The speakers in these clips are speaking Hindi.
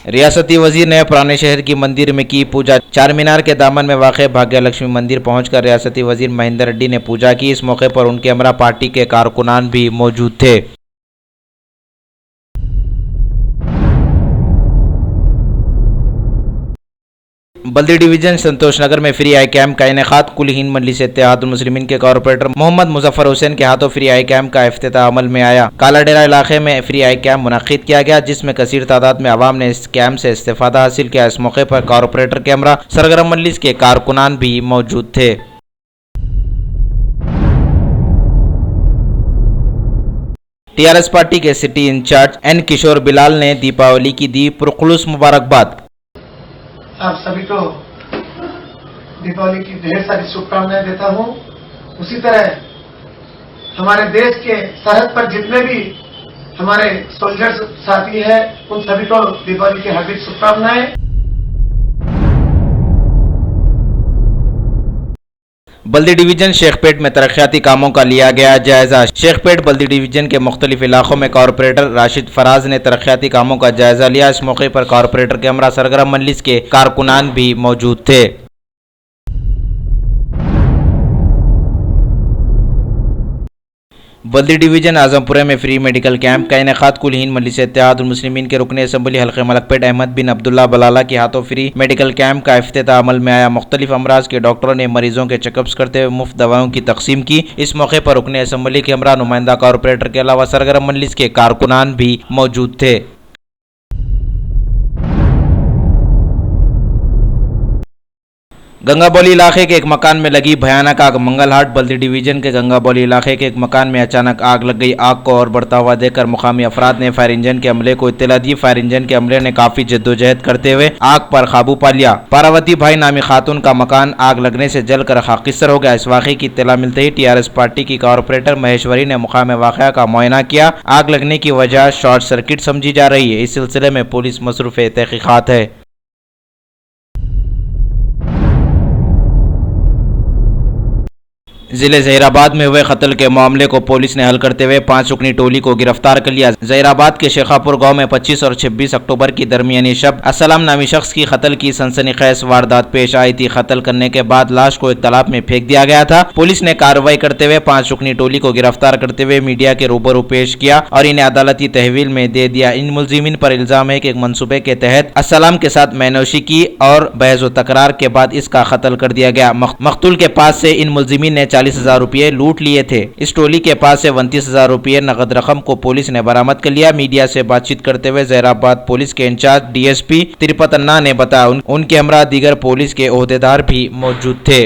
रियासती वजीर ने पुराने शहर की मंदिर में की पूजा। चार मीनार के दामन में वाक़ भाग्य लक्ष्मी मंदिर पहुंचकर रियासती वजीर महेंद्र रेड्डी ने पूजा की। इस मौके पर उनके हमरा पार्टी के कारकुनान भी मौजूद थे। बल्दी डिवीजन संतोष नगर में फ्री आई कैम्प का इनेकाद कुल हिंद मजलिस इत्तेहादुल मुस्लिमीन के कॉर्पोरेटर मोहम्मद मुजफ्फर हुसैन के हाथों फ्री आई कैम्प का इफ्तिताह अमल में आया। काला डेरा इलाके में फ्री आई कैम्प मुनक्किद किया गया, जिसमें कसीर तादाद में आवाम ने इस कैम्प से इस्तेफादा हासिल किया। इस मौके पर कॉर्पोरेटर के हमरा सरगर्म मजलिस के कारकुनान भी मौजूद थे। टीआरएस पार्टी के सिटी इंचार्ज एन किशोर बिलाल ने दीपावली की दी पुरखुलूस मुबारकबाद। आप सभी को दीपावली की ढेर सारी शुभकामनाएं देता हूं। उसी तरह हमारे देश के सरहद पर जितने भी हमारे सोल्जर्स साथी हैं, उन सभी को दीपावली की हार्दिक शुभकामनाएं। बल्दी डिवीजन शेखपेट में तरक्याती कामों का लिया गया जायजा। शेखपेट बल्दी डिवीजन के मुख्तलिफ इलाकों में कॉर्पोरेटर राशिद फराज ने तरक्याती कामों का जायजा लिया। इस मौके पर कॉर्पोरेटर के हमरा सरगर्म मजलिस के कारकुनान भी मौजूद थे। बल्दी डिवीजन आजमपुरा में फ्री मेडिकल कैंप का इनेकाद कुल हिंद मजलिस इत्तेहादुल मुस्लिमीन के रुकन असम्बली हल्के मलकपेट अहमद बिन अब्दुल्ला बलाला के हाथों फ्री मेडिकल कैंप का इफ्तिताह अमल में आया। मुख्तलिफ अमराज के डॉक्टरों ने मरीजों के चेकअप्स करते हुए मुफ्त दवाओं की तकसीम की। इस मौके पर रुकन असम्बली के हमरा नुमाइंदा कॉर्पोरेटर के अलावा सरगर्म मजलिस के कारकुनान भी मौजूद थे। गंगाबौली इलाके के एक मकान में लगी भयानक आग। मंगलहाट बल्दी डिवीजन के गंगाबौली इलाके के एक मकान में अचानक आग लग गई। आग को और बढ़ता हुआ देखकर मुकामी अफराद ने फायर इंजन के अमले को इत्तला दी। फायर इंजन के अमले ने काफी जद्दोजहद करते हुए आग पर काबू पा लिया। पार्वती भाई नामी खातून का मकान आग लगने से जलकर खाकिस्तर हो गया। इस वाक़े की इत्तला मिलते ही टीआरएस पार्टी की कॉर्पोरेटर महेश्वरी ने मुकाम वाक़या का मुआयना किया। आग लगने की वजह शॉर्ट सर्किट समझी जा रही है। इस सिलसिले में पुलिस मसरूफ़ तहक़ीक़ात है। जिले जहीराबाद में हुए कत्ल के मामले को पुलिस ने हल करते हुए 5 रुकनी टोली को गिरफ्तार कर लिया। जहीराबाद के शेखापुर गांव में 25 और 26 अक्टूबर की दरमियानी शब असलम नामी शख्स की कत्ल की सनसनीखेज वारदात पेश आई थी। कत्ल करने के बाद लाश को एक तालाब में फेंक दिया गया था। पुलिस ने कार्रवाई करते हुए 5 रुकनी टोली को गिरफ्तार करते हुए मीडिया के रूबरू पेश किया और इन्हें अदालती तहवील में दे दिया। इन मुलजिमीन पर इल्जाम है कि एक मनसूबे के तहत असलम के साथ मैनोशी की और बहस व तकरार के बाद इसका कत्ल कर दिया गया। मकतूल के पास से इन मुलजिमीन ने 40,000 रुपये लूट लिए थे। इस टोली के पास से 29,000 रुपये नगद रकम को पुलिस ने बरामद कर लिया। मीडिया से बातचीत करते हुए जहीराबाद पुलिस के इंचार्ज डीएसपी तिरुपत अन्ना ने बताया उनके हमरा दीगर पुलिस के ओहदेदार भी मौजूद थे।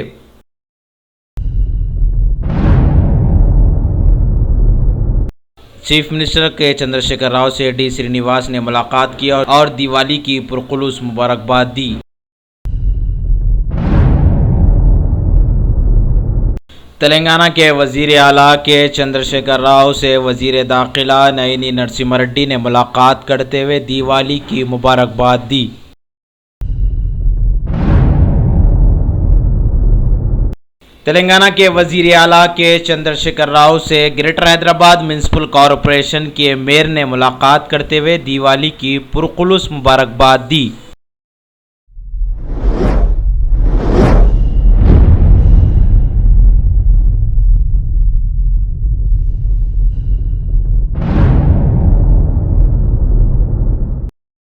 चीफ मिनिस्टर के चंद्रशेखर राव से डी श्रीनिवास ने मुलाकात की और दिवाली की पुरखुलूस मुबारकबाद दी। तेलंगाना के वजीर आला के चंद्रशेखर राव से वजीर दाखिला नयनी नरसिम्हा रेड्डी ने मुलाकात करते हुए दिवाली की मुबारकबाद दी। तेलंगाना के वजीर आला के चंद्रशेखर राव से ग्रेटर हैदराबाद म्युनिसिपल कॉरपोरेशन के मेयर ने मुलाकात करते हुए दिवाली की पुरखुलूस मुबारकबाद दी।